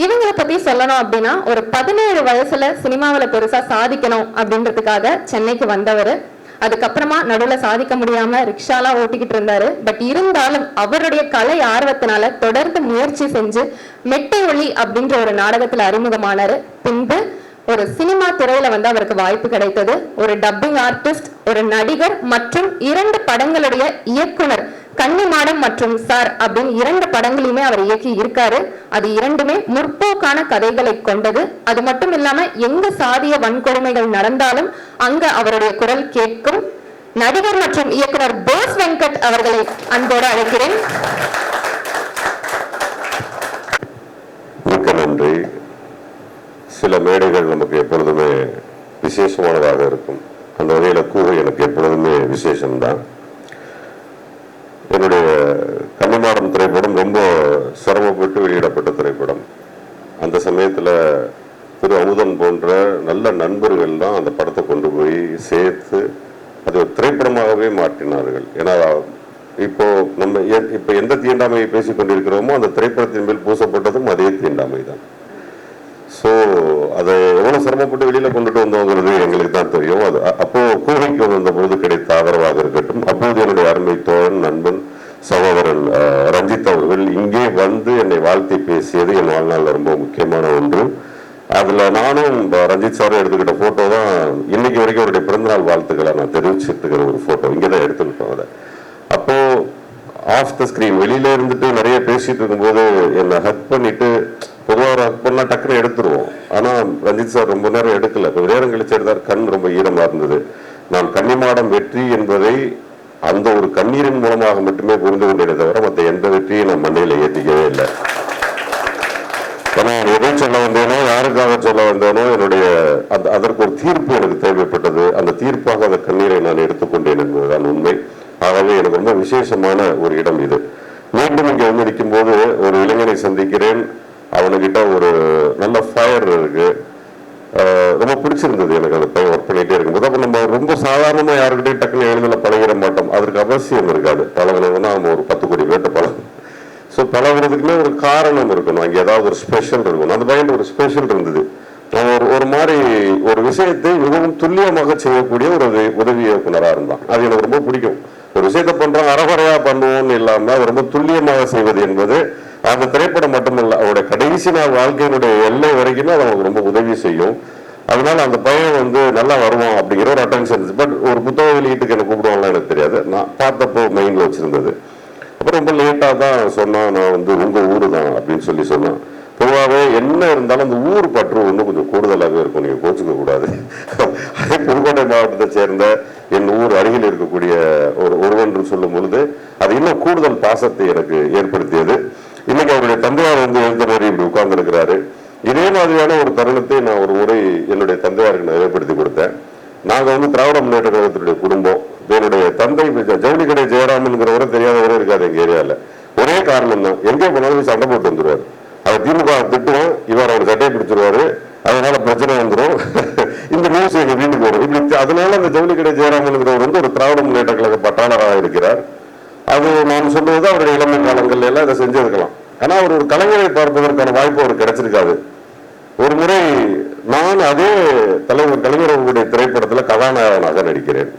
இவங்களை பத்தி சொல்லணும் அப்படின்னா ஒரு 17 வயசுல சினிமாவில பெருசா சாதிக்கணும் அப்படின்றதுக்காக சென்னைக்கு வந்தவர். அதுக்கப்புறமா நடுவுல சாதிக்க முடியாம ரிக்ஷாலாம் ஓட்டிக்கிட்டு இருந்தாரு. பட் இருந்தாலும் அவருடைய கலை ஆர்வத்தினால தொடர்ந்து முயற்சி செஞ்சு மெட்டை ஒளி அப்படின்ற ஒரு நாடகத்துல அறிமுகமானாரு. பின்பு ஒரு சினிமா துறையில அவருக்கு வாய்ப்பு கிடைத்தது. ஒரு டப்பிங் ஆர்டிஸ்ட், ஒரு நடிகர் மற்றும் 2 படங்களுடைய இயக்குனர், கன்னிமாடம் மற்றும் சார் அப்படின்னு 2 படங்களையுமே அவர் இயக்கி இருக்காரு. அது 2மே முற்போக்கான கதைகளை கொண்டது. அது மட்டும் இல்லாம எங்க சாதிய வன்கொடுமைகள் நடந்தாலும் அங்க அவருடைய குரல் கேட்கும். நடிகர் மற்றும் இயக்குனர் போஸ் வெங்கட் அவர்களை அன்போடு அழைக்கிறேன். மிக்க நன்றி. சில மேடைகள் நமக்கு எப்பொழுதுமே விசேஷமானதாக இருக்கும். அந்த வகையில் கூவை எனக்கு எப்பொழுதுமே விசேஷம்தான். என்னுடைய கன்னிமாடம் திரைப்படம் ரொம்ப சிரமப்பட்டு வெளியிடப்பட்ட திரைப்படம். அந்த சமயத்தில் திரு அமுதன் போன்ற நல்ல நண்பர்கள் தான் அந்த படத்தை கொண்டு போய் சேர்த்து அது ஒரு திரைப்படமாகவே மாற்றினார்கள். ஏன்னா இப்போ நம்ம இப்போ எந்த தீண்டாமையை பேசிக் கொண்டிருக்கிறோமோ அந்த திரைப்படத்தின் மேல் பூசப்பட்டதும் அதே தீண்டாமை தான். ஸோ அதை எவ்வளோ சிரமப்பட்டு வெளியில் கொண்டுட்டு வந்தோங்கிறது எங்களுக்கு தான் தெரியும். அது அப்போ கூவைக்கு வந்தபோது கிடைத்த ஆதரவாக இருக்கட்டும், அப்போது என்னுடைய அருமை தோழன், நண்பன், சகோதரன் ரஞ்சித் அவர்கள் இங்கே வந்து என்னை வாழ்த்தி பேசியது என் வாழ்நாளில் ரொம்ப முக்கியமான ஒன்று. அதில் நானும் ரஞ்சித் சாரும் எடுத்துக்கிட்ட ஃபோட்டோ தான் இன்னைக்கு வரைக்கும் அவருடைய பிறந்தநாள் வாழ்த்துக்களை நான் தெரிவிச்சுட்டு இருக்கிற ஒரு ஃபோட்டோ. இங்கே தான் எடுத்துக்கிட்டோம் அதை. அப்போ ஆஃப் த ஸ்க்ரீன் வெளியில இருந்துட்டு நிறைய பேசிட்டு இருக்கும்போது என்னை ஹக் பண்ணிட்டு, பொதுவாக ஹக் பண்ணா டக்குன்னு எடுத்துருவோம். ஆனால் ரஞ்சித் சார் ரொம்ப நேரம் எடுக்கல. கொஞ்சம் நேரம் கழிச்சு எடுத்தார். கண் ரொம்ப ஈரமாக இருந்தது. நான் கன்னிமாடம் வெற்றி என்பதை அந்த ஒரு கண்ணீரின் மூலமாக மட்டுமே புரிந்து கொண்டேனே தவிர மற்ற எந்த வெற்றியும் நான் மண்டையில் ஏற்றிக்கவே இல்லை. நான் எதை சொல்ல வந்தேனோ, யாருக்காக சொல்ல வந்தேனோ, என்னுடைய அதற்கு ஒரு தீர்ப்பு எனக்கு தேவைப்பட்டது. அந்த தீர்ப்பாக அந்த கண்ணீரை நான் எடுத்துக்கொண்டேன் என்பதுதான் உண்மை. ஆகவே எனக்கு ரொம்ப விசேஷமான ஒரு இடம் இது. மீண்டும் இங்கே வந்து நிற்கும் போது ஒரு இளைஞனை சந்திக்கிறேன். அவனுக்கிட்ட ஒரு நல்ல ஃபயர் இருக்கு. ரொம்ப பிடிச்சிருந்தது எனக்கு அந்த பையன் ஒர்க் பண்ணிட்டே இருக்கும்போது. அப்போ நம்ம ரொம்ப சாதாரணமாக யாருக்கிட்டையும் டக்குன்னு எளிதில் பழகிட மாட்டோம். அதற்கு அவசியம் இருக்காது. பழகணும்னா நம்ம ஒரு 10 கோடி பேர்ட்ட பழகணும். ஸோ பழகுறதுக்குமே ஒரு காரணம் இருக்கணும். அங்கே ஏதாவது ஒரு ஸ்பெஷல் இருக்கணும். அந்த பையன் ஒரு ஸ்பெஷல் இருந்தது. ஒரு மாதிரி ஒரு விஷயத்தை மிகவும் துல்லியமாக செய்யக்கூடிய ஒரு உதவி இயக்குனராக இருந்தான். அது எனக்கு ரொம்ப பிடிக்கும். ஒரு விஷயத்தை பண்றோம், அறகுறையா பண்ணுவோம்னு இல்லாம ரொம்ப துல்லியமாக செய்வது என்பது அந்த திரைப்படம் மட்டுமல்ல, அவருடைய கடைசி நாள் வாழ்க்கையினுடைய எல்லை வரைக்குமே அது அவங்களுக்கு ரொம்ப உதவி செய்யும். அதனால அந்த பையன் வந்து நல்லா வருவான் அப்படிங்கிற ஒரு அட்டென்ஷன். பட் ஒரு புத்தக வெளியீட்டுக்கு என்ன கூப்பிடுவாங்கலாம் எனக்கு தெரியாது. நான் பார்த்தப்போ மைண்ட்ல வச்சிருந்தது. அப்புறம் ரொம்ப லேட்டாக தான் சொன்னான், நான் வந்து உங்க ஊரு தான் அப்படின்னு சொன்னான். பொதுவாகவே என்ன இருந்தாலும் அந்த ஊர் பற்று இன்னும் கொஞ்சம் கூடுதலாகவே இருக்கும். நீங்க கோச்சுக்க கூடாது. அதே புதுக்கோட்டை மாவட்டத்தை சேர்ந்த என் ஊர் அருகில் இருக்கக்கூடிய ஒருவன் சொல்லும் பொழுது அது இன்னும் கூடுதல் பாசத்தை எனக்கு ஏற்படுத்தியது. இன்னைக்கு அவருடைய தந்தையார் வந்து எழுந்த மாதிரி இப்படி உட்கார்ந்து இருக்கிறாரு. இதே மாதிரியான ஒரு தருணத்தை நான் ஒரு முறை என்னுடைய தந்தையாருக்கு நான் ஏற்படுத்தி கொடுத்தேன். நாங்க வந்து திராவிட முன்னேற்ற கழகத்தினுடைய குடும்பம். என்னுடைய தந்தை ஜவுளி கடை ஜெயராமன்கிறவரை தெரியாதவரே இருக்காது எங்க ஏரியால. ஒரே காரணம் தான், எங்கே போனாலும் சண்டை போட்டு வந்துருவாரு. அவர் திமுக திட்டுவோம், இவர் அவர் சட்டையை பிடிச்சிருவாரு. அதனால பிரச்சனை வந்துடும். இந்த நியூஸ் எங்க வீட்டுக்கு வரும். இப்படி அதனால அந்த ஜவுளி கடை ஜெயராமன்கிறவர் வந்து ஒரு திராவிட முன்னேற்ற கழக பட்டாளராக இருக்கிறார். அது நான் சொல்றது அவருடைய இளமை காலங்கள் எல்லாம் இதை செஞ்சிருக்கலாம். ஆனா அவர் ஒரு கலைஞரை பார்ப்பதற்கான வாய்ப்பு அவருக்கு கிடைச்சிருக்காது. ஒரு முறை நான் அதே தலைவர் கலைஞர் அவர்களுடைய திரைப்படத்துல கதாநாயகனாக நடிக்கிறேன்.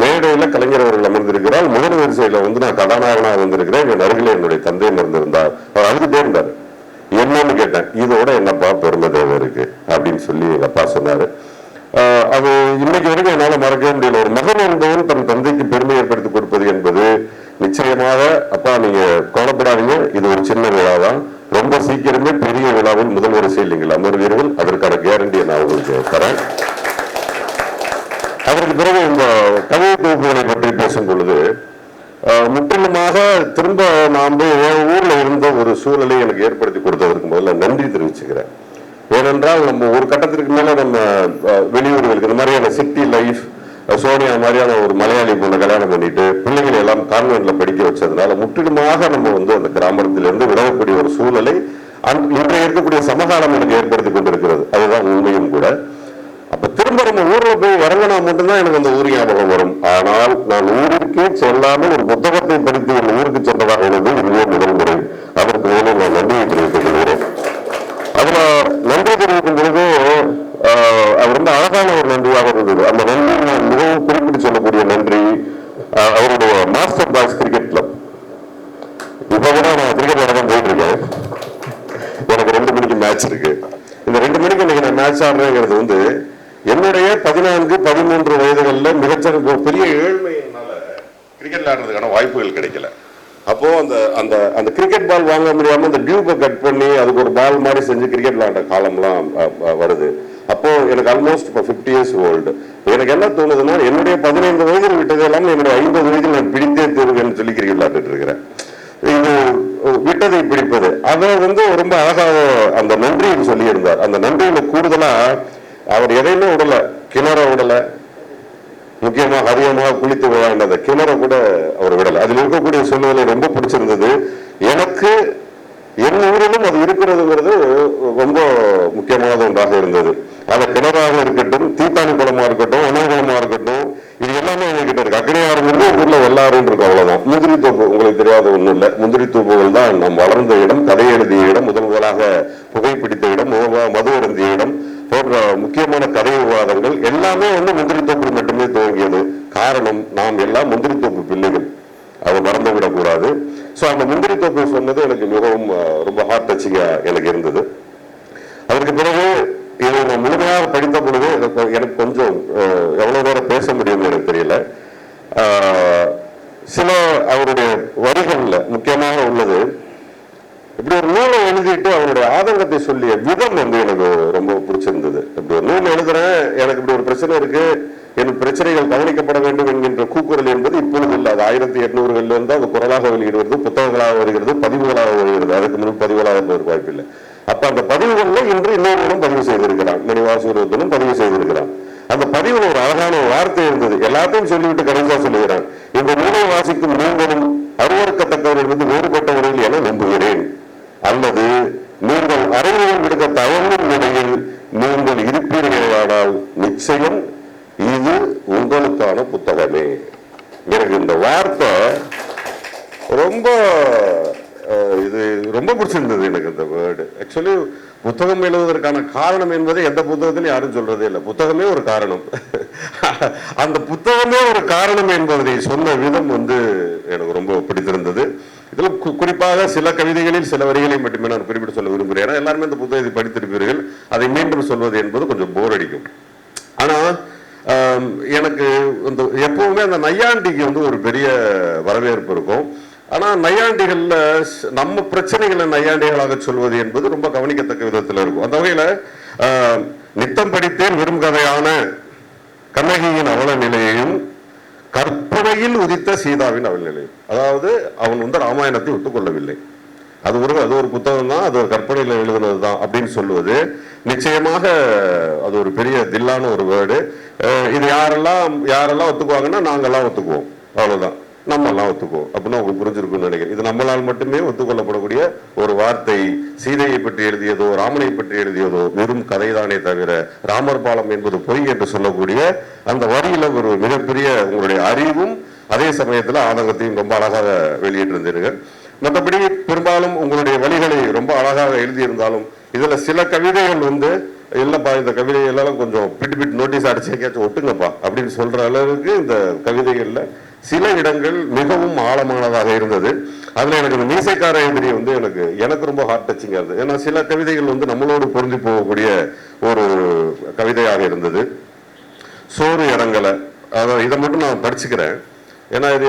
மேடையில கலைஞர் அவர்கள் அமர்ந்திருக்கிறார். முதல் வரிசையில வந்து நான் கதாநாயகனாக வந்திருக்கிறேன். என் அருகில என்னுடைய தந்தை அமர்ந்திருந்தார். அவர் அழுதுட்டே இருந்தார். என்னன்னு கேட்டேன். இதோட என்னப்பா பெருமை தேவை இருக்கு அப்படின்னு சொல்லி எங்க அப்பா சொன்னாரு. அது இன்னைக்கு வரைக்கும் என்னால மறக்கவே முடியல. ஒரு மகன் என்பவன் தன் தந்தைக்கு பெருமை ஏற்படுத்தி கொடுப்பது என்பது நிச்சயமாக, அப்பா நீங்க கவலைப்படாதீங்க, இது ஒரு சின்ன விழா தான், ரொம்ப சீக்கிரமே பெரிய விழாவில் முதல் வரிசையில் நீங்கள் அமர்வீர்கள், அதற்கான கேரண்டியை நான் உங்களுக்கு தரேன். அதற்கு பிறகு இந்த கவிதை தொகுப்புகளை பற்றி பேசும் பொழுது முற்றிலுமாக திரும்ப நான் ஊர்ல இருந்த ஒரு சூழலை எனக்கு ஏற்படுத்தி கொடுத்ததற்கு முதல்ல நன்றி தெரிவிச்சுக்கிறேன். ஏனென்றால் நம்ம ஒரு கட்டத்திற்கு மேல நம்ம வெளியூர்களுக்கு இந்த மாதிரியான சிட்டி லைஃப், சோனியா மாதிரியான ஒரு மலையாளி பொண்ணை கல்யாணம் பண்ணிட்டு பிள்ளைகளை எல்லாம் கான்வென்ட்ல படிக்க வச்சதுனால முற்றிலுமாக நம்ம வந்து அந்த கிராமத்திலிருந்து விலகக்கூடிய ஒரு சூழலை இன்றைய இருக்கக்கூடிய சமகாலம் எனக்கு ஏற்படுத்தி கொண்டிருக்கிறது. அதுதான் உண்மையும் கூட. அப்ப திரும்ப நம்ம ஊர்ல போய் இறங்கினா மட்டும்தான் எனக்கு அந்த ஊர் ஞாபகம் வரும். ஆனால் நான் ஊருக்கே செல்லாமல் ஒரு புத்தகத்தை படித்து என் ஊருக்கு சென்றதாக உள்ளது இதுவே முதல் முறை. அதற்கு மேலே நான் நன்றியை தெரிவித்துக் கொள்கிறேன். மேட்ச் இருக்கு. இந்த 2 மணிக்கு இன்னைக்கு நான் மேட்ச் ஆடுறேங்கிறது வந்து என்னுடைய 14, 13 வயதுகளில் மிகச்சிறந்த பெரிய ஏழ்மையினால கிரிக்கெட் ஆடுறதுக்கான வாய்ப்புகள் கிடைக்கல. அப்போ அந்த அந்த அந்த கிரிக்கெட் பால் வாங்க முடியாம அந்த டியூபை கட் பண்ணி அதுக்கு ஒரு பால் மாதிரி செஞ்சு கிரிக்கெட் விளையாண்ட காலம்லாம் வருது. அப்போ எனக்கு ஆல்மோஸ்ட் இப்போ 50 years ஓல்டு. எனக்கு என்ன தோணுதுன்னா, என்னுடைய 15 வயதில் விட்டது எல்லாம் என்னுடைய 50 வயதில் நான் பிடித்தே தருவேன்னு சொல்லி கிரிக்கெட் விளையாண்டுட்டு இருக்கிறேன். இது விட்டதை பிடிப்பது அதை வந்து ரொம்ப அழகாக அந்த நன்றின்னு சொல்லி இருந்தார். அந்த நன்றியில கூடுதலா அவர் எதையுமே விடல, கிணற விடல, முக்கியமா அதிகமாக குளித்து விளையாண்டத கிணற கூட அவர் விடல. அதில் இருக்கக்கூடிய சூழ்நிலை ரொம்ப பிடிச்சிருந்தது எனக்கு. என் ஊரிலும் அது இருக்கிறதுங்கிறது ரொம்ப முக்கியமானது ஒன்றாக இருந்தது. அது கிணறாக இருக்கட்டும், தீத்தானி குளமா இருக்கட்டும், உணவுகுளமா இருக்கட்டும், இது எல்லாமே எங்ககிட்ட இருக்கு. அக்கறையாறுங்கிறது ஊர்ல எல்லாரும் இருக்கு, அவ்வளவுதான். முந்திரி தோப்பு உங்களுக்கு தெரியாத ஒண்ணும் இல்லை. முந்திரி தோப்புகள் தான் நம் வளர்ந்த இடம், கதை எழுதிய இடம், முதலாக புகைப்பிடித்த இடம், மது அருந்திய இடம் போன்ற முக்கியமான கதை விவாதங்கள் எல்லாமே வந்து முந்திரி தோப்பில் மட்டுமே துவங்கியது. காரணம், நாம் எல்லாம் முந்திரி தோப்பு பிள்ளைகள், அதை மறந்து விடக்கூடாது. ஸோ அந்த முந்திரி தோப்பு சொன்னது எனக்கு மிகவும் ரொம்ப ஹார்ட் டச்சிங்கா எனக்கு இருந்தது. அதற்கு பிறகு இதை நான் முழுமையாக படித்த பொழுது எனக்கு கொஞ்சம் எவ்வளவு நேரம் பேச முடியும்னு எனக்கு தெரியல. சில அவருடைய வரிகள்ல முக்கியமாக உள்ளது, இப்படி ஒரு நூலை எழுதிட்டு அவருடைய ஆதங்கத்தை சொல்லிய விதம் வந்து எனக்கு ரொம்ப பிடிச்சிருந்தது. இப்படி ஒரு நூல் எழுதுறேன், எனக்கு இப்படி ஒரு பிரச்சனை இருக்கு, என் பிரச்சனைகள் கவனிக்கப்பட வேண்டும் என்கின்ற கூக்குரல் என்பது இப்பொழுது இல்லை. அது 1800களில் இருந்து அது குரலாக வெளியிடுவது, புத்தகங்களாக வருகிறது, பதிவுகளாக வருகிறது. அதுக்கு முன்பு பதிவுகளாக இருப்பதற்கு வாய்ப்பு இல்லை. அப்ப அந்த பதிவுகளில் இன்று இன்னொருவரும் பதிவு செய்திருக்கிறான், மணிவாசகரும் பதிவு செய்திருக்கிறான். அந்த பதிவில் ஒரு அழகான வார்த்தை இருந்தது. எல்லாத்தையும் சொல்லிவிட்டு கடைசியா சொல்லுகிறான், இந்த நூலை வாசிக்கும் நீங்களும் அருவறுக்கத்தக்கவர்கள் இருந்து வேறுபட்டவர்கள் என நம்புகிறேன், அல்லது நீங்கள் அறிவுகள் விடுக்க தயங்கும் நிலையில் நீங்கள் இருப்பீர்களானால் நிச்சயம் இது உங்களுக்கான புத்தகமே. எனக்கு இந்த வார்த்தை ரொம்ப இது ரொம்ப பிடிச்சிருந்தது எனக்கு. இந்த வேர்டு ஆக்சுவலி புத்தகம் எழுதுவதற்கான காரணம் என்பதை எந்த புத்தகத்திலும் யாரும் சொல்றதே இல்லை. புத்தகமே ஒரு காரணம். அந்த புத்தகமே ஒரு காரணம் என்பதை சொன்ன விதம் வந்து எனக்கு ரொம்ப பிடித்திருந்தது. இதுல குறிப்பாக சில கவிதைகளில் சில வரிகளை மட்டுமே நான் குறிப்பிட்டு சொல்ல விரும்புகிறேன். ஏன்னா எல்லாருமே இந்த புத்தகத்தை படித்திருப்பீர்கள், அதை மீண்டும் சொல்வது என்பது கொஞ்சம் போர் அடிக்கும். ஆனா எனக்கு இந்த எப்பவுமே அந்த நையாண்டிக்கு வந்து ஒரு பெரிய வரவேற்பு இருக்கும். ஆனா நையாண்டிகள்ல நம்ம பிரச்சனைகளை நையாண்டிகளாக சொல்வது என்பது ரொம்ப கவனிக்கத்தக்க விதத்தில் இருக்கும். அந்த வகையில நித்தம் படித்தேன் வெறும் கதையான கண்ணகியின் அவல நிலையையும் கற்பனையில் உதித்த சீதாவின் அவல் நிலையும், அதாவது அவன் வந்து ராமாயணத்தை ஒத்துக்கொள்ளவில்லை, அது ஒரு புத்தகம் தான், அது ஒரு கற்பனையில் எழுதுனது தான் அப்படின்னு சொல்லுவது நிச்சயமாக அது ஒரு பெரிய தில்லான ஒரு வேர்டு. இது யாரெல்லாம் ஒத்துக்குவாங்கன்னா நாங்கெல்லாம் ஒத்துக்குவோம், அவ்வளவுதான், நம்ம எல்லாம் ஒத்துக்குவோம் அப்படின்னு உங்களுக்கு புரிஞ்சிருக்கும்னு நினைக்கிறேன். இது நம்மளால் மட்டுமே ஒத்துக்கொள்ளப்படக்கூடிய ஒரு வார்த்தை. சீதையை பற்றி எழுதியதோ ராமனை பற்றி எழுதியதோ வெறும் கதைதானே தவிர ராமர் பாலம் என்பது பொய் என்று சொல்லக்கூடிய அந்த வரியில ஒரு மிகப்பெரிய உங்களுடைய அறிவும் அதே சமயத்துல ஆதங்கத்தையும் ரொம்ப அழகாக வெளியிட்டிருந்தீர்கள். மற்றபடி பெரும்பாலும் உங்களுடைய வழிகளை ரொம்ப அழகாக எழுதியிருந்தாலும் இதுல சில கவிதைகள் வந்து இல்லப்பா இந்த கவிதை எல்லாம் கொஞ்சம் பிட்டு நோட்டீஸ் அடிச்சேக்காச்சும் ஒட்டுங்கப்பா அப்படின்னு சொல்ற அளவுக்கு இந்த கவிதைகள்ல சில இடங்கள் மிகவும் ஆழமானதாக இருந்தது. அதுல எனக்கு இந்த மீசைக்கார எதிரி வந்து எனக்கு ரொம்ப ஹார்ட் டச்சிங்கா இருந்தது. ஏன்னா சில கவிதைகள் வந்து நம்மளோடு பொருந்தி போகக்கூடிய ஒரு கவிதையாக இருந்தது. சோறு இறங்கலை, அதாவது இதை மட்டும் நான் படிச்சுக்கிறேன். ஏன்னா இது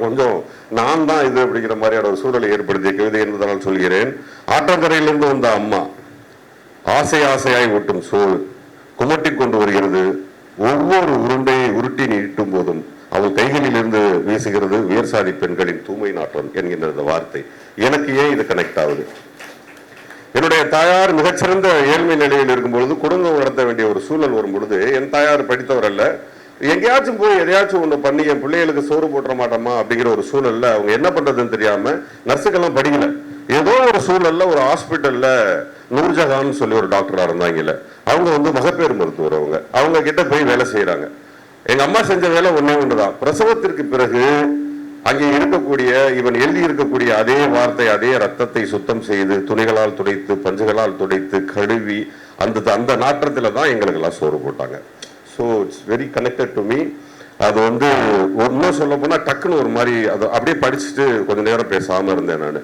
கொஞ்சம் நான் தான் இது அப்படிங்கிற மாதிரியான ஒரு சூழலை ஏற்படுத்திய கவிதை என்பதனால் சொல்கிறேன். ஆற்றங்கரையிலிருந்து வந்த அம்மா ஆசையாய் ஓட்டும் சோறு குமட்டி கொண்டு வருகிறது, ஒவ்வொரு உருண்டையை உருட்டி நீட்டும் போதும் அவள் கைகளில் இருந்து வீசுகிறது உயர்சாதி பெண்களின் தூய்மை நாற்றம் என்கின்ற இந்த வார்த்தை எனக்கு ஏன் இது கனெக்ட் ஆகுது? என்னுடைய தாயார் மிகச்சிறந்த ஏழ்மை நிலையில் இருக்கும் பொழுது குடும்பம் நடத்த வேண்டிய ஒரு சூழல் வரும் பொழுது, என் தாயார் படித்தவர் அல்ல, எங்கேயாச்சும் போய் எதையாச்சும் ஒண்ணு பண்ணி என் பிள்ளைகளுக்கு சோறு போட்டுற மாட்டோமா அப்படிங்கிற ஒரு சூழல்ல அவங்க என்ன பண்றதுன்னு தெரியாம நர்ஸுக்கெல்லாம் படிக்கல, ஏதோ ஒரு சூழல்ல ஒரு ஹாஸ்பிட்டல்ல நூர்ஜஹான் சொல்லி ஒரு டாக்டரா இருந்தாங்கல்ல, அவங்க வந்து மகப்பேறு மருத்துவர், அவங்க கிட்ட போய் வேலை செய்யறாங்க. எங்க அம்மா செஞ்ச வேலை ஒன்னே ஒன்றுதான். பிரசவத்திற்கு பிறகு அங்கே இருக்கக்கூடிய இவன் எழுதி இருக்கக்கூடிய அதே வார்த்தை, அதே ரத்தத்தை சுத்தம் செய்து துணிகளால் துடைத்து பஞ்சுகளால் துடைத்து கழுவி அந்த நாற்றத்துல தான் எங்களுக்கு எல்லாம் சோறு போட்டாங்க. So it's very connected to me. அது வந்து ஒன்றும் சொல்ல போனா டக்குன்னு ஒரு மாதிரி அது அப்படியே படிச்சுட்டு கொஞ்ச நேரம் பேசாம இருந்தேன் நான்.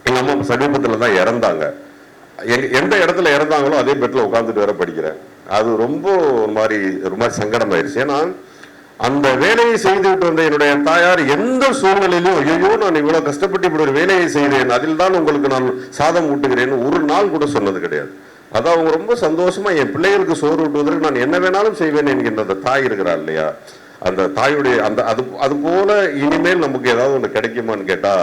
எங்க அம்மா சமீபத்துல தான் இறந்தாங்க. எந்த இடத்துல இறந்தாங்களோ அதே பெட்ல உட்காந்துட்டு வேற படிக்கிறேன். அது ரொம்ப ஒரு மாதிரி சங்கடமாயிருச்சு. ஏன்னா அந்த வேலையை செய்துவிட்டு வந்த என்னுடைய தாயார் எந்த சூழ்நிலையிலும் ஐயோ நான் இவ்வளவு கஷ்டப்பட்டு இப்படி ஒரு வேலையை செய்தேன், அதில் தான் உங்களுக்கு நான் சாதம் ஊட்டுகிறேன் ஒரு நாள் கூட சொன்னது கிடையாது. அதான் அவங்க ரொம்ப சந்தோஷமா என் பிள்ளைகளுக்கு சோறு ஊட்டுவதற்கு நான் என்ன வேணாலும் செய்வேன் என்கின்ற அந்த தாய் இருக்கிறார் இல்லையா, அந்த தாயுடைய அந்த அது போல இனிமேல் நமக்கு ஏதாவது ஒன்று கிடைக்குமான்னு கேட்டா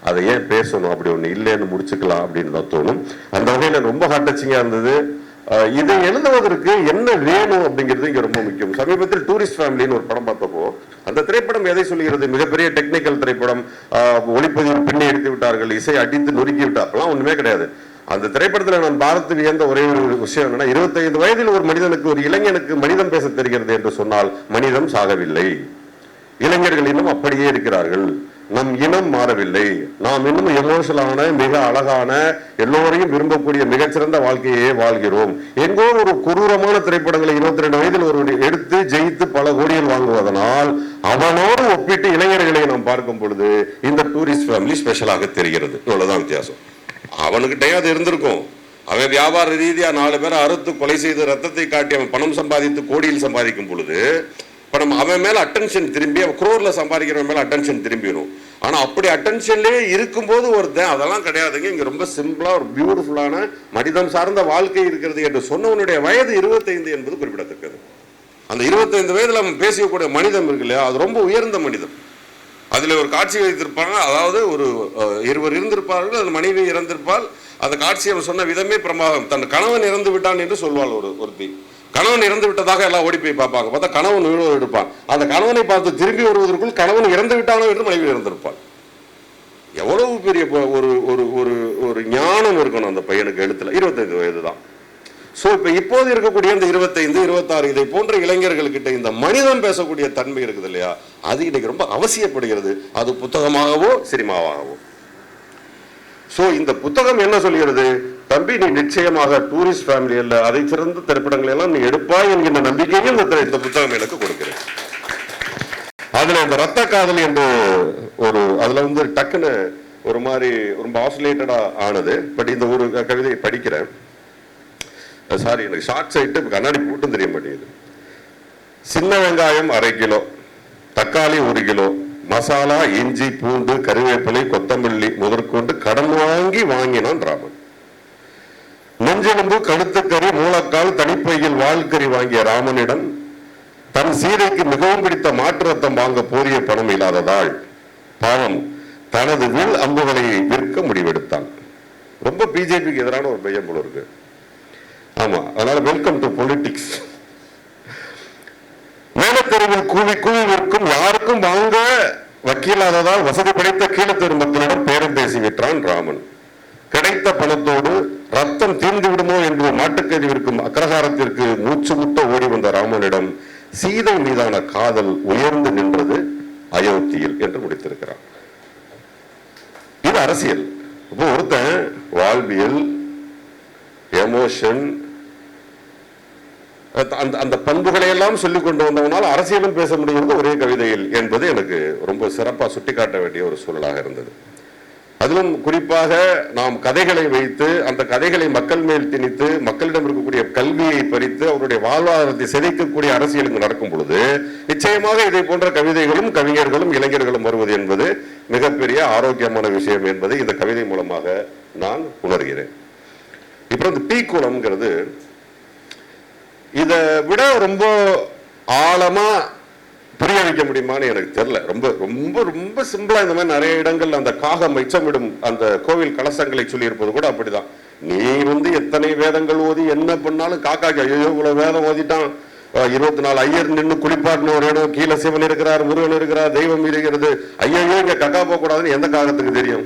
அதை ஏன் பேசணும், அப்படி ஒன்று இல்லைன்னு முடிச்சுக்கலாம் அப்படின்னு தான் தோணும். அந்த வகையில் ரொம்ப ஹார்ட் டச்சிங்கா இருந்தது. இதை எழுதுவதற்கு என்ன வேணும் அப்படிங்கிறது இங்க ரொம்ப முக்கியம். சமீபத்தில் டூரிஸ்ட் ஃபேமிலின்னு ஒரு படம் பார்த்தப்போ அந்த திரைப்படம் எதை சொல்கிறது, மிகப்பெரிய டெக்னிக்கல் திரைப்படம், ஒளிப்பதிவு பின்னி எடுத்து விட்டார்கள், இசை அடித்து நொறுக்கி விட்டார், அப்பெல்லாம் ஒண்ணுமே கிடையாது. அந்த திரைப்படத்தில் நான் பார்த்து வியந்த ஒரே ஒரு விஷயம் என்னன்னா, 25 வயதில் ஒரு மனிதனுக்கு, ஒரு இளைஞனுக்கு மனிதம் பேச தெரிகிறது என்று சொன்னால் மனிதம் சாகவில்லை, இளைஞர்கள் இன்னும் அப்படியே இருக்கிறார்கள், நம் இனம் மாறவில்லை, நாம் இன்னும் எமோஷனலான மிக அழகான எல்லோரையும் விரும்பக்கூடிய மிகச்சிறந்த வாழ்க்கையே வாழ்கிறோம். எங்கோ ஒரு கொடூரமான திரைப்படங்களை 22 வயதில் ஒரு எடுத்து ஜெயித்து பல கோடிகள் வாங்குவதனால் அவனோடு ஒப்பிட்டு இளைஞர்களை நாம் பார்க்கும் பொழுது இந்த டூரிஸ்ட் ஃபேமிலி ஸ்பெஷலாக தெரிகிறது. இவ்வளவுதான் வித்தியாசம். அவனுக்கிட்டே அது இருந்திருக்கும். அவன் வியாபார ரீதியா 4 பேரை அறுத்து கொலை செய்து ரத்தத்தை காட்டி அவன் பணம் சம்பாதித்து கோடியில் சம்பாதிக்கும் பொழுது பணம் அவன் மேல அட்டென்ஷன் திரும்பி, அவன் குரோர்ல சம்பாதிக்கிறவன் மேல அட்டென்ஷன் திரும்பிடும். ஆனா அப்படி அட்டென்ஷன்லேயே இருக்கும்போது ஒருத்தன் அதெல்லாம் கிடையாதுங்க, இங்க ரொம்ப சிம்பிளா ஒரு பியூட்டிஃபுல்லான மனிதம் சார்ந்த வாழ்க்கை இருக்கிறது என்று சொன்னவனுடைய வயது 25 என்பது குறிப்பிடத்தக்கது. அந்த 25 வயதுல அவன் பேசக்கூடிய மனிதம் இருக்கு இல்லையா, அது ரொம்ப உயர்ந்த மனிதம். அதுல ஒரு காட்சி வைத்திருப்பாங்க, அதாவது ஒரு இருவர் இருந்திருப்பார்கள், அந்த மனைவி இறந்திருப்பால், அந்த காட்சி அவன் சொன்ன விதமே பிரமாதம். தன் கணவன் இறந்து விட்டான் என்று சொல்வாள் ஒருத்தி. கணவன் இறந்து விட்டதாக எல்லாம் ஓடி போய் பார்ப்பாங்க, பார்த்தா கணவன் உயிரோடு எடுப்பான். அந்த கணவனை பார்த்து திரும்பி வருவதற்குள் கணவன் இறந்து விட்டானோ என்று மனைவி இறந்திருப்பாள். எவ்வளவு பெரிய ஒரு ஞானம் இருக்கணும் அந்த பையனுக்கு எழுத்துல. 25 வயது தான். சோ இப்போது இருக்கக்கூடிய இந்த 25, 26 இதை போன்ற இளைஞர்கள்கிட்ட இந்த மனிதம் பேசக்கூடிய தன்மை இருக்குது இல்லையா, அது இன்னைக்கு ரொம்ப அவசியப்படுகிறது. அது புத்தகமாகவோ சினிமாவாகவோ. சோ இந்த புத்தகம் என்ன சொல்கிறது, தம்பி நீ நிச்சயமாக டூரிஸ்ட் ஃபேமிலி அல்ல, அதை சிறந்த திரைப்படங்கள் எல்லாம் நீ எடுப்பாய் என்கின்ற நம்பிக்கையும் இந்த புத்தகம் எனக்கு கொடுக்கிறேன். அதுல இந்த ரத்த காதல் என்று ஒரு அதுல டக்குன்னு ஒரு மாதிரி ரொம்ப ஆசிலேட்டடா ஆனது. பட் இந்த ஒரு கவிதையை படிக்கிறேன். சாரி, எனக்கு ஷார்ட் சைட்டு கண்ணாடி போட்டும் தெரிய மாட்டேங்குது. சின்ன வெங்காயம் 1/2 கிலோ, தக்காளி 1 கிலோ, மசாலா இஞ்சி பூண்டு கறிவேப்பிலை கொத்தமல்லி முதற்கொண்டு கடன் வாங்கினான் ராமன். நெஞ்செலும்பு கழுத்துக்கறி மூலக்கால் தனிப்பையில் வால்கறி வாங்கிய ராமனிடம் தன் சீதைக்கு மிகவும் பிடித்த மாற்று ரத்தம் வாங்க போதிய பணம் இல்லாததால் பாவம் தனது வில் அம்புகளை விற்க முடிவெடுத்தான். ரொம்ப பிஜேபிக்கு எதிரான ஒரு பையன் போல இருக்கு. ஆமா, அதனால வெல்கம் டு பொலிட்டிக்ஸ். மேலத்தெருவில் கூவி கூவி விற்கும் யாருக்கும் வாங்க வக்கீலாததால் வசதி படைத்த கீழத்தெரு மக்களிடம் பேரம் பேசி விற்றான் ராமன். கிடைத்த பணத்தோடு ரத்தம் தீர்ந்து விடுமோ என்று மாட்டுக்கறி விற்கும் அக்ரஹாரத்திற்கு மூச்சு முட்ட ஓடி வந்த ராமனிடம் சீதை மீதான காதல் உயர்ந்து நின்றது அயோத்தியில் என்று முடித்திருக்கிறார். இது அரசியல். இப்போ ஒருத்தன் வாழ்வியல், எமோஷன், அந்த பண்புகளை எல்லாம் சொல்லிக் கொண்டு வந்தவனால் அரசியலும் பேச முடிகிறது ஒரே கவிதையில் என்பது எனக்கு ரொம்ப சிறப்பா சுட்டிக்காட்ட வேண்டிய ஒரு சூழலாக இருந்தது. அதிலும் குறிப்பாக நாம் கதைகளை வைத்து அந்த கதைகளை மக்கள் மேல் திணித்து மக்களிடம் இருக்கக்கூடிய கல்வியை பறித்து அவருடைய வாழ்வாதாரத்தை சிதைக்கக்கூடிய அரசியல் இங்கு நடக்கும் பொழுது நிச்சயமாக இதை போன்ற கவிதைகளும் கவிஞர்களும் இளைஞர்களும் வருவது என்பது மிகப்பெரிய ஆரோக்கியமான விஷயம் என்பதை இந்த கவிதை மூலமாக நான் உணர்கிறேன். இப்ப இந்த தீக்குளம்ங்கிறது இதை விட ரொம்ப ஆழமா புரிய வைக்க முடியுமான்னு எனக்கு தெரியல. ரொம்ப ரொம்ப ரொம்ப சிம்பிளா இந்த மாதிரி நிறைய இடங்கள் அந்த காகம் எச்சமிடும் அந்த கோவில் கலசங்களை சொல்லி இருப்பது கூட அப்படிதான். நீ எத்தனை வேதங்கள் ஓதி என்ன பண்ணாலும் காக்காக்கு ஐயோ இவ்வளவு வேதம் ஓதிட்டான், 24 ஐயர் நின்று குளிப்பாட்டின ஒரு இடம், கீழே சிவன் இருக்கிறார், முருகன் இருக்கிறார், தெய்வம் இருக்கிறது, ஐயோ இங்க கக்கா போக கூடாதுன்னு எந்த காகத்துக்கு தெரியும்?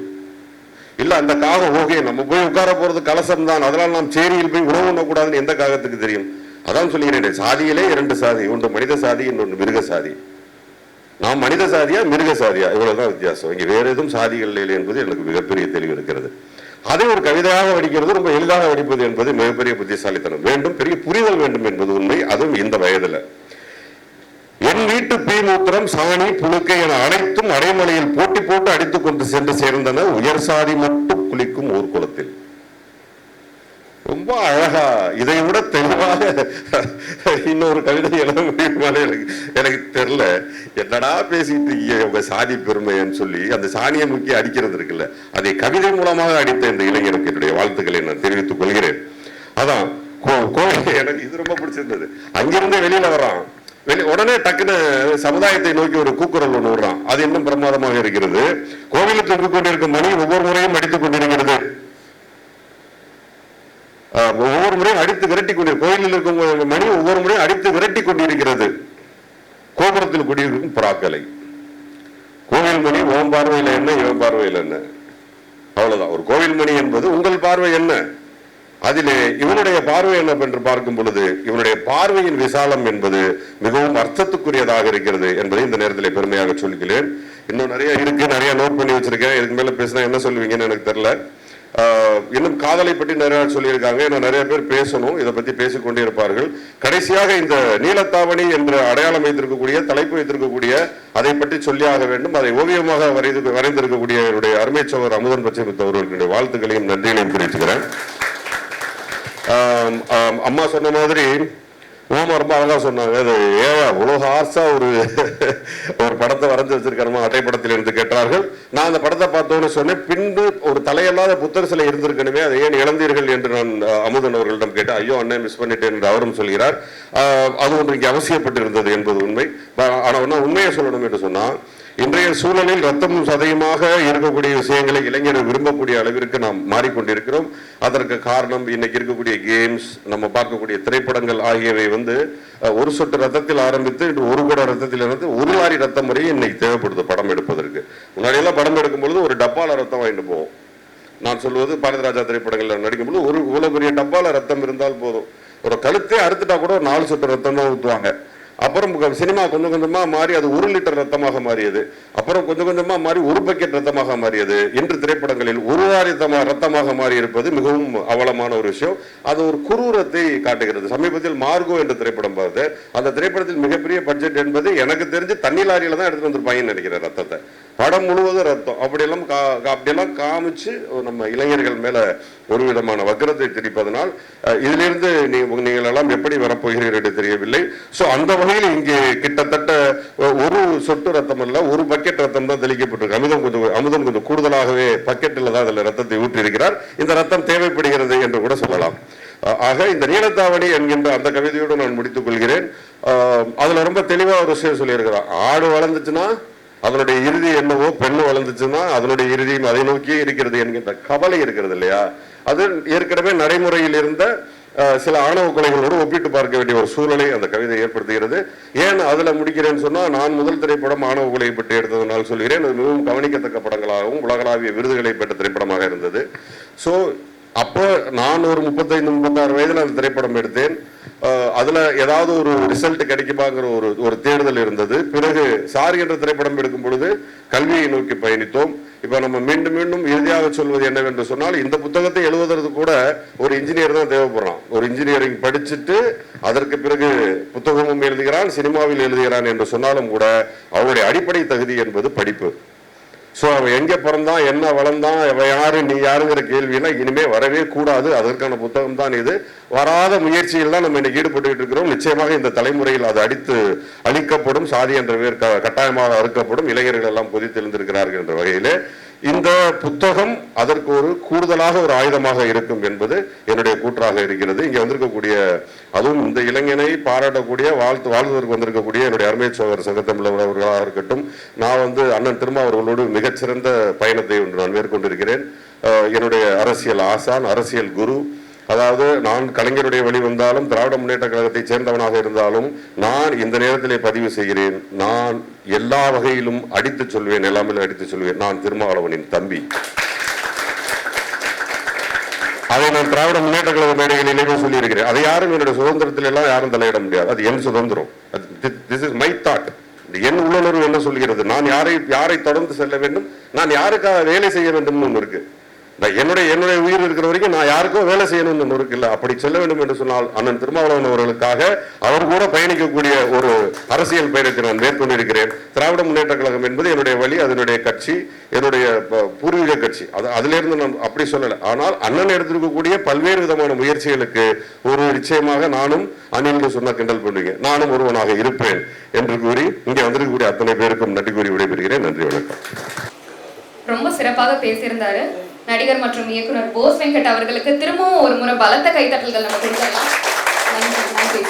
இல்ல அந்த காகம் ஓகே நம்ம போய் உட்கார போறது கலசம் தான், அதனால நாம் சேரியில் போய் உணவு உண்ணக்கூடாதுன்னு எந்த காகத்துக்கு தெரியும்? அதான் சொல்லுகிறேன், சாதியிலே 2 சாதி, ஒன்று மனித சாதி, இன்னொன்று மிருக சாதி. நாம் மனித சாதியா மிருக சாதியா, இவ்வளவுதான் வித்தியாசம். இங்க வேற எதுவும் சாதிகள் இல்லை என்பது எனக்கு மிகப்பெரிய தெளிவு இருக்கிறது. அதை ஒரு கவிதையாக வடிக்கிறது ரொம்ப எளிதாக வடிப்பது என்பது மிகப்பெரிய புத்திசாலித்தனம் வேண்டும், பெரிய புரிதல் வேண்டும் என்பது உண்மை. அதுவும் இந்த வயதுல என் வீட்டு பீமூத்திரம் சாணி புழுக்கை என அனைத்தும் அடைமலையில் போட்டி போட்டு அடித்துக் கொண்டு சென்று சேர்ந்தன உயர் சாதி மட்டும் குளிக்கும் ஊர் குளத்தில். ரொம்ப அழகா இதை விட தெளிவாக இன்னொரு கவிதை எழுத முடியுமான்னு எனக்கு தெரியல. என்னடா பேசிட்டு இருக்கீங்க உங்க சாதி பெருமைன்னு சொல்லி அந்த சாணியை முக்கிய அடிக்கிறது இருக்குல்ல, அதை கவிதை மூலமாக அடித்த இந்த இளைஞருக்கு என்னுடைய வாழ்த்துக்களை நான் தெரிவித்துக் கொள்கிறேன். அதான் எனக்கு இது ரொம்ப பிடிச்சிருந்தது. அங்கிருந்து வெளியில வரான், உடனே டக்குன்னு சமுதாயத்தை நோக்கி ஒரு கூக்குரல் ஒன்று விடுறான். அது இன்னும் பிரமாதமாக இருக்கிறது. கோவிலுக்கு தொங்கிக் கொண்டிருக்கும் மணி ஒவ்வொரு முறையும் அடித்துக் கொண்டிருக்கிறது, ஒவ்வொரு முறையும் அடித்து விரட்டி கொண்டு, கோயிலில் இருக்கும் மணி ஒவ்வொரு முறையும் அடித்து விரட்டி கொண்டிருக்கிறது கோபுரத்தில் குடியிருக்கும் புறாக்களை. கோவில் மணி ஓம் பார்வையில் என்ன, இவன் பார்வையில் என்ன, அவ்வளவுதான். ஒரு கோவில் மணி என்பது உங்கள் பார்வை என்ன, அதிலே இவனுடைய பார்வை என்ன என்று பார்க்கும் பொழுது இவனுடைய பார்வையின் விசாலம் என்பது மிகவும் அர்த்தத்துக்குரியதாக இருக்கிறது என்பதை இந்த நேரத்தில் பெருமையாக சொல்கிறேன். இன்னும் நிறைய இருக்கு, நிறைய நோட் பண்ணி வச்சிருக்கேன். இதுக்கு மேல பேசினா என்ன சொல்லுவீங்கன்னு எனக்கு தெரியல. இன்னும் காதலை பற்றி நிறைய சொல்லியிருக்காங்க. இன்னும் நிறைய பேர் பேசணும், இதை பத்தி பேசிக்கொண்டே இருப்பார்கள். கடைசியாக இந்த நீலத்தாவணி என்ற அடையாளம் வைத்திருக்கக்கூடிய, தலைப்பு வைத்திருக்கக்கூடிய, அதை பற்றி சொல்லியாக வேண்டும். அதை ஓவியமாக வரைந்திருக்கக்கூடிய என்னுடைய அருமை சகோதரர் அமுதன் பச்சைமுத்து அவர்களுடைய வாழ்த்துக்களையும் நன்றிகளையும் தெரிவிச்சுக்கிறேன். அம்மா சொன்ன மாதிரி ஓமா ரொம்ப அழகா சொன்னாங்க. அது உலக ஆசா ஒரு படத்தை வரைஞ்சு வச்சிருக்கிறோமா அட்டை படத்தில் இருந்து கேட்டார்கள். நான் அந்த படத்தை பார்த்தோன்னு சொன்னேன், பின்பு ஒரு தலையில்லாத புத்தர் சிலை இருந்திருக்கணுமே, அதை ஏன் இழந்தீர்கள் என்று நான் அமுதன் அவர்களிடம் கேட்டேன். ஐயோ அண்ணன் மிஸ் பண்ணிட்டேன் என்று அவரும் சொல்கிறார். அது ஒன்று இங்கே அவசியப்பட்டிருந்தது என்பது உண்மை. ஆனால் உண்மையை சொல்லணும் என்று சொன்னால், இன்றைய சூழலில் ரத்தமும் சதையுமாக இருக்கக்கூடிய விஷயங்களை இளைஞர்கள் விரும்பக்கூடிய அளவிற்கு நாம் மாறிக்கொண்டிருக்கிறோம். அதற்கு காரணம் இன்னைக்கு இருக்கக்கூடிய கேம்ஸ், நம்ம பார்க்கக்கூடிய திரைப்படங்கள் ஆகியவை ஒரு சொட்டு ரத்தத்தில் ஆரம்பித்து இன்று ஒரு கூட ரத்தத்தில் இருந்து ஒரு லாரி ரத்தம் வரையும் இன்னைக்கு தேவைப்படுது படம் எடுப்பதற்கு. முன்னாடியெல்லாம் படம் எடுக்கும் பொழுது ஒரு டப்பால ரத்தம் வாங்கிட்டு போவோம். நான் சொல்வது பாரதிராஜா திரைப்படங்கள் நடிக்கும் பொழுது ஒரு இவ்வளவு பெரிய டப்பால ரத்தம் இருந்தால் போதும். ஒரு கழுத்தே அறுத்துட்டா கூட ஒரு 4 சொட்டு ரத்தம் தான் ஊற்றுவாங்க. அப்புறம் சினிமா கொஞ்சம் கொஞ்சமா மாறி அது 1 லிட்டர் ரத்தமாக மாறியது. அப்புறம் கொஞ்சம் கொஞ்சமா மாறி 1 பக்கெட் ரத்தமாக மாறியது. இன்று திரைப்படங்களில் 1 லாரி ரத்தமாக மாறி இருப்பது மிகவும் அவலமான ஒரு விஷயம். அது ஒரு குரூரத்தை காட்டுகிறது. சமீபத்தில் மார்கோ என்ற திரைப்படம் பார்த்து, அந்த திரைப்படத்தில் மிகப்பெரிய பட்ஜெட் என்பது எனக்கு தெரிஞ்சு தண்ணி லாரியில தான் எடுத்துட்டு வந்திருப்பாங்கன்னு நினைக்கிறேன் ரத்தத்தை. படம் முழுவதும் ரத்தம். அப்படியெல்லாம் காமிச்சு நம்ம இளைஞர்கள் மேல ஒரு விதமான வக்கரத்தை திணிப்பதனால் இதிலிருந்து நீங்கள் எல்லாம் எப்படி வரப்போகிறீர்கள் என்று தெரியவில்லை. சோ அந்த வகையில் இங்கே கிட்டத்தட்ட 1 சொட்டு ரத்தம் அல்ல, 1 பக்கெட் ரத்தம் தான் தெளிக்கப்பட்டிருக்கு. அமுதம் கொஞ்சம் கூடுதலாகவே பக்கெட்டில் தான் அதில் ரத்தத்தை ஊற்றி இருக்கிறார். இந்த ரத்தம் தேவைப்படுகிறது என்று கூட சொல்லலாம். ஆக இந்த நீலத்தாவணி என்கின்ற அந்த கவிதையோடு நான் முடித்துக் கொள்கிறேன். அதுல ரொம்ப தெளிவா ஒரு விஷயம் சொல்லியிருக்கிறார். ஆடு வளர்ந்துச்சுன்னா அதனுடைய இறுதி என்னவோ, பெண்ணு வளர்ந்துச்சுன்னா அதனுடைய இறுதியும் அதை நோக்கியே இருக்கிறது என்கின்ற கவலை இருக்கிறது இல்லையா? அது ஏற்கனவே நடைமுறையில் இருந்த சில ஆணவ கொலைகளோடு ஒப்பிட்டு பார்க்க வேண்டிய ஒரு சூழலை அந்த கவிதை ஏற்படுத்துகிறது. ஏன் அதுல முடிக்கிறேன்னு சொன்னா, நான் முதல் திரைப்படம் ஆணவ கொலையை பற்றி எடுத்ததனால் சொல்கிறேன். அது மிகவும் கவனிக்கத்தக்க படங்களாகவும் உலகளாவிய விருதுகளை பெற்ற திரைப்படமாக இருந்தது. சோ அப்போ நான் ஒரு 35-36 வயதுல அந்த திரைப்படம் எடுத்தேன். அதுல ஏதாவது ஒரு ரிசல்ட் கிடைக்குமாங்கிற ஒரு தேடுதல் இருந்தது. பிறகு சாரி என்ற திரைப்படம் எடுக்கும் பொழுது கல்வியை நோக்கி பயணித்தோம். இப்ப நம்ம மீண்டும் மீண்டும் இறுதியாக சொல்வது என்னவென்று சொன்னால், இந்த புத்தகத்தை எழுதுவதற்கு கூட ஒரு இன்ஜினியர் தான் தேவைப்படுறான். ஒரு இன்ஜினியரிங் படிச்சுட்டு அதற்கு பிறகு புத்தகமும் எழுதுகிறான், சினிமாவில் எழுதுகிறான் என்று சொன்னாலும் கூட அவருடைய அடிப்படை தகுதி என்பது படிப்பு. சோ அவன் எங்க பிறந்தான், என்ன வளர்ந்தான், அவன் யாரு நீ யாருங்கிற கேள்வியெல்லாம் இனிமே வரவே கூடாது. அதற்கான புத்தகம் தான் இது. வராத முயற்சியில் தான் நம்ம இன்னைக்கு ஈடுபட்டு இருக்கிறோம். நிச்சயமாக இந்த தலைமுறையில் அது அழிக்கப்படும். சாதி என்ற பேர் கட்டாயமாக அறுக்கப்படும். இளைஞர்கள் எல்லாம் கொதித்தெழுந்திருக்கிறார்கள் என்ற வகையிலே இந்த புத்தகம் அதற்கு ஒரு கூடுதலாக ஒரு ஆயுதமாக இருக்கும் என்பது என்னுடைய கூற்றாக இருக்கிறது. இங்க வந்திருக்கக்கூடிய, அதுவும் இந்த இளைஞனை பாராட்டக்கூடிய வாழ்வதற்கு வந்திருக்கக்கூடிய என்னுடைய அருமை சகோதரர் சங்கத்தமிழர்களாக இருக்கட்டும், நான் அண்ணன் திருமாவர்களோடு மிகச்சிறந்த பயணத்தை ஒன்று நான் மேற்கொண்டிருக்கிறேன். என்னுடைய அரசியல் ஆசான், அரசியல் குரு. அதாவது நான் கலைஞருடைய வழி வந்தாலும் திராவிட முன்னேற்ற கழகத்தை சேர்ந்தவனாக இருந்தாலும் நான் இந்த நேரத்திலே பதிவு செய்கிறேன், நான் எல்லா வகையிலும் அடித்து சொல்வேன், எல்லாமே அடித்து சொல்வேன், நான் திருமாவளவனின் தம்பி. அதை நான் திராவிட முன்னேற்ற கழக மேடைகளிலேயே சொல்லி இருக்கிறேன். அதை யாரும் என்னுடைய சுதந்திரத்தில் எல்லாம் யாரும் தலையிட முடியாது. அது என் சுதந்திரம். This is my thought. என் உள்ளுணர்வு என்ன சொல்கிறது, நான் யாரை தொடர்ந்து செல்ல வேண்டும், நான் யாருக்காக வேலை செய்ய வேண்டும் ஒன்று இருக்கு. என்னுடைய உயிர் இருக்கிற வரைக்கும் நான் யாருக்கும் வேலை செய்யணும்னு ஒன்று இல்லை. அப்படி செல்ல வேண்டும் என்று சொன்னால் அண்ணன் திருமாவளவன் அவர்களுக்காக அவர் கூட பயணிக்கக்கூடிய ஒரு அரசியல் பயணத்தை நான் மேற்கொண்டிருக்கிறேன். திராவிட முன்னேற்ற கழகம் என்பது என்னுடைய வழி, அதனுடைய கட்சி, என்னுடைய பூர்வீக கட்சி. அதிலிருந்து நான் அப்படி சொல்லலை. ஆனால் அண்ணன் எடுத்திருக்கக்கூடிய பல்வேறு விதமான முயற்சிகளுக்கு ஒரு நிச்சயமாக நானும் அணில் சொன்ன கிண்டல் பண்ணுவீங்க, நானும் ஒருவனாக இருப்பேன் என்று கூறி இங்கே வந்திருக்கக்கூடிய அத்தனை பேருக்கும் நன்றி கூறி விடைபெறுகிறேன். நன்றி, வணக்கம். ரொம்ப சிறப்பாக பேசியிருந்தாரு நடிகர் மற்றும் இயக்குனர் போஸ் வெங்கட் அவர்களுக்கு திரும்பவும் ஒரு முறை பலத்த கைத்தட்டல்கள் நம்ம கொடுக்கலாம். நன்றி.